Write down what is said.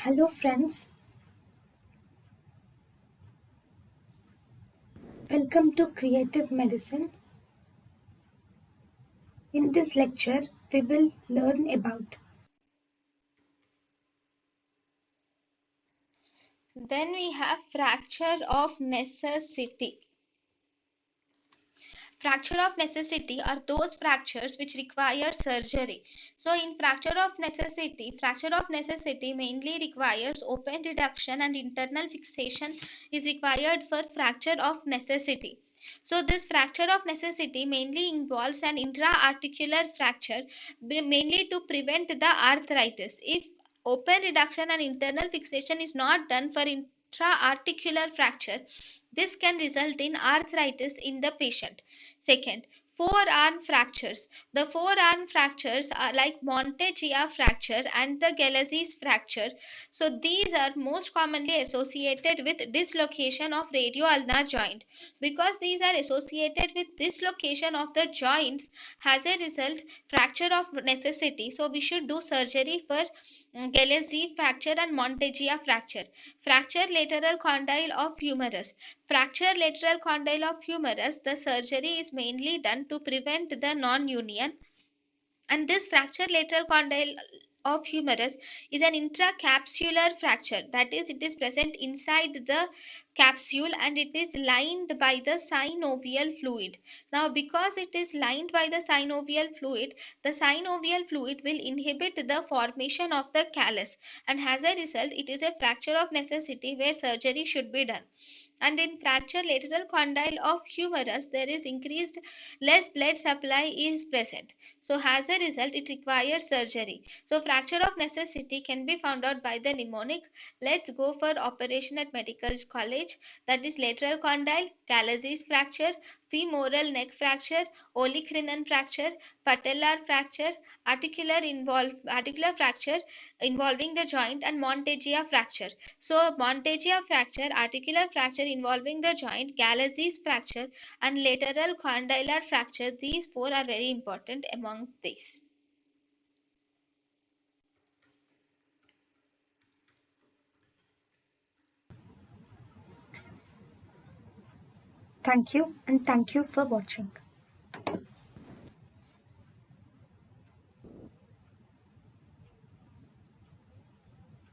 Hello friends, welcome to Creative Medicine. In this lecture, we will learn about Then we have fracture of necessity. Fracture of necessity are those fractures which require surgery. So in fracture of necessity mainly requires open reduction and internal fixation is required for fracture of necessity. So this fracture of necessity mainly involves an intra-articular fracture mainly to prevent the arthritis. If open reduction and internal fixation is not done for intra-articular fracture, this can result in arthritis in the patient. Second, forearm fractures. The forearm fractures are like Monteggia fracture and the Galeazzi's fracture. So these are most commonly associated with dislocation of radioulnar joint. Because these are associated with dislocation of the joints, as a result, fracture of necessity. So we should do surgery for Galeazzi fracture and Monteggia fracture. Fracture lateral condyle of humerus. Fracture lateral condyle of humerus, the surgery is mainly done to prevent the non-union, and this fracture lateral condyle of humerus is an intracapsular fracture, that is, it is present inside the capsule and it is lined by the synovial fluid. Now because it is lined by the synovial fluid will inhibit the formation of the callus, and as a result it is a fracture of necessity where surgery should be done. And in fracture lateral condyle of humerus there is increased less blood supply is present, so as a result it requires surgery. So fracture of necessity can be found out by the mnemonic. Let's go for operation at medical college. That is lateral condyle, Galeazzi's fracture, femoral neck fracture, olecranon fracture, patellar fracture, articular fracture involving the joint, and Monteggia fracture. So Monteggia fracture, articular fracture involving the joint, Galeazzi's fracture and lateral condylar fracture, these four are very important among these. thank you and thank you for watching.